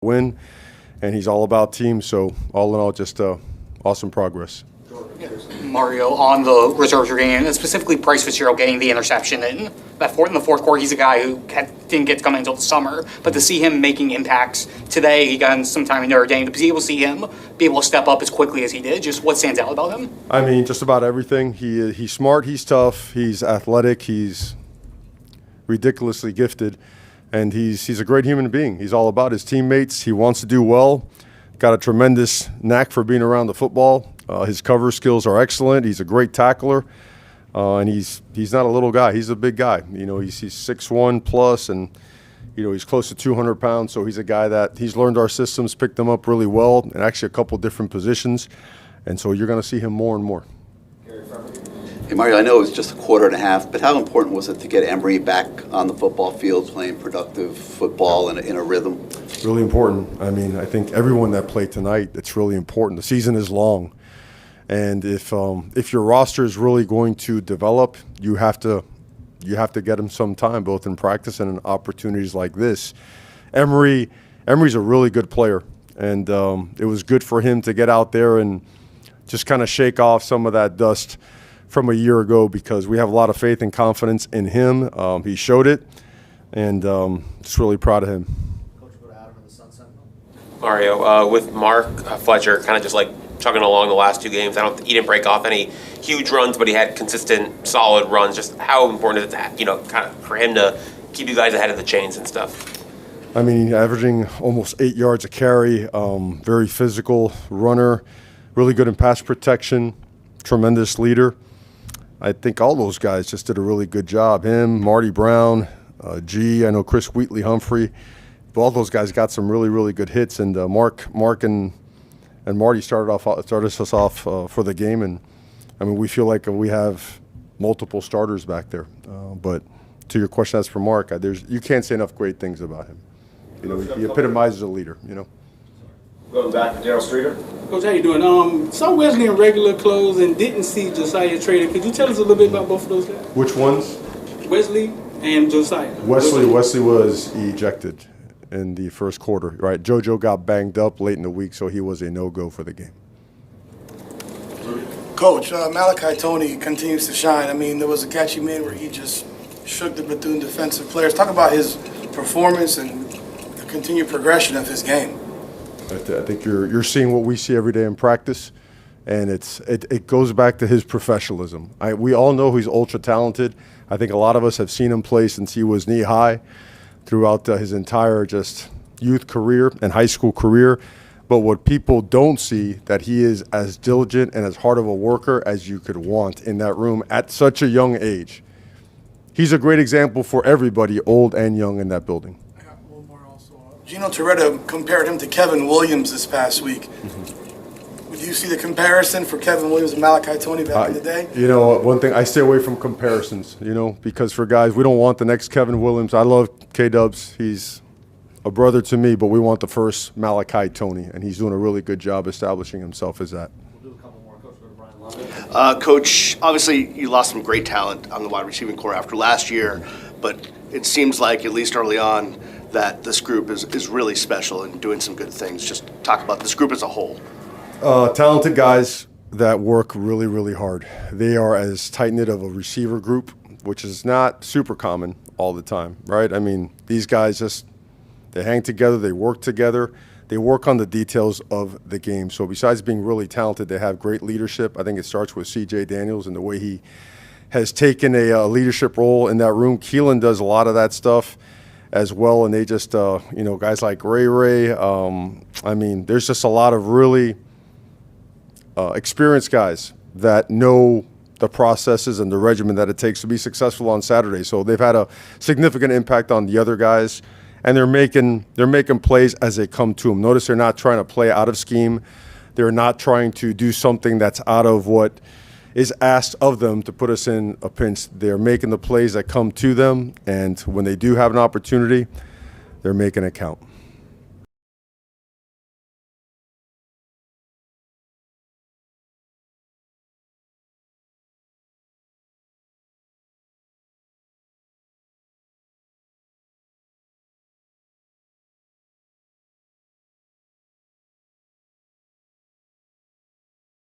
win, and he's all about team. So all in all, just awesome progress. Mario, on the reserves game, and specifically Bryce Fitzgerald getting the interception in the fourth quarter, he's a guy who didn't get to come in until the summer. But to see him making impacts today, he got in some time in Notre Dame, to be able to see him be able to step up as quickly as he did, just what stands out about him? I mean, just about everything. He's smart, he's tough, he's athletic, he's ridiculously gifted, and he's a great human being. He's all about his teammates. He wants to do well. Got a tremendous knack for being around the football. His cover skills are excellent. He's a great tackler, and he's not a little guy. He's a big guy. You know, he's 6'1" plus, and you know he's close to 200 pounds. So he's a guy that he's learned our systems, picked them up really well, and actually a couple different positions. And so you're going to see him more and more. Hey Mario, I know it was just a quarter and a half, but how important was it to get Emory back on the football field, playing productive football in a rhythm? Really important. I mean, I think everyone that played tonight, it's really important. The season is long. And if your roster is really going to develop, you have to get them some time, both in practice and in opportunities like this. Emory's a really good player, and it was good for him to get out there and just kind of shake off some of that dust from a year ago, because we have a lot of faith and confidence in him. He showed it, and just really proud of him. Coach, go to Adam in the Sun Sentinel. Mario, with Mark Fletcher kind of just like chugging along the last two games, he didn't break off any huge runs, but he had consistent, solid runs. Just how important is it to, kind of for him to keep you guys ahead of the chains and stuff? I mean, averaging almost 8 yards a carry, very physical runner, really good in pass protection, tremendous leader. I think all those guys just did a really good job. Him, Marty Brown, I know Chris Wheatley, Humphrey. But all those guys got some really, really good hits. And Mark and Marty started us off for the game. And, I mean, we feel like we have multiple starters back there. But to your question, as for Mark, you can't say enough great things about him. You know, he epitomizes a leader, you know. Going back to Daryl Streeter. Coach, how you doing? Saw Wesley in regular clothes and didn't see Josiah traded. Could you tell us a little bit about both of those guys? Which ones? Wesley and Josiah. Wesley was ejected in the first quarter, right? JoJo got banged up late in the week, so he was a no-go for the game. Coach, Malachi Tonys continues to shine. I mean, there was a catch he made where he just shook the Bethune defensive players. Talk about his performance and the continued progression of his game. I think you're seeing what we see every day in practice, and it goes back to his professionalism. We all know he's ultra talented. I think a lot of us have seen him play since he was knee high throughout his entire just youth career and high school career. But what people don't see, that he is as diligent and as hard of a worker as you could want in that room at such a young age. He's a great example for everybody, old and young, in that building. Gino Toretta compared him to Kevin Williams this past week. Mm-hmm. Would you see the comparison for Kevin Williams and Malachi Tonys back in the day? You know, one thing, I stay away from comparisons, because for guys, we don't want the next Kevin Williams. I love K-Dubs. He's a brother to me, but we want the first Malachi Tonys, and he's doing a really good job establishing himself as that. We'll do a couple more. Coach, go to Brian London. Coach, obviously you lost some great talent on the wide receiving core after last year, but it seems like, at least early on, that this group is really special and doing some good things. Just talk about this group as a whole. Talented guys that work really, really hard. They are as tight-knit of a receiver group, which is not super common all the time, right? I mean, these guys they hang together, they work together, they work on the details of the game. So besides being really talented, they have great leadership. I think it starts with C.J. Daniels and the way he has taken a leadership role in that room. Keelan does a lot of that stuff as well, and they just, guys like Ray. I mean, there's just a lot of really experienced guys that know the processes and the regimen that it takes to be successful on Saturday. So they've had a significant impact on the other guys, and they're making plays as they come to them. Notice they're not trying to play out of scheme. They're not trying to do something that's out of what is asked of them to put us in a pinch. They're making the plays that come to them, and when they do have an opportunity, they're making it count.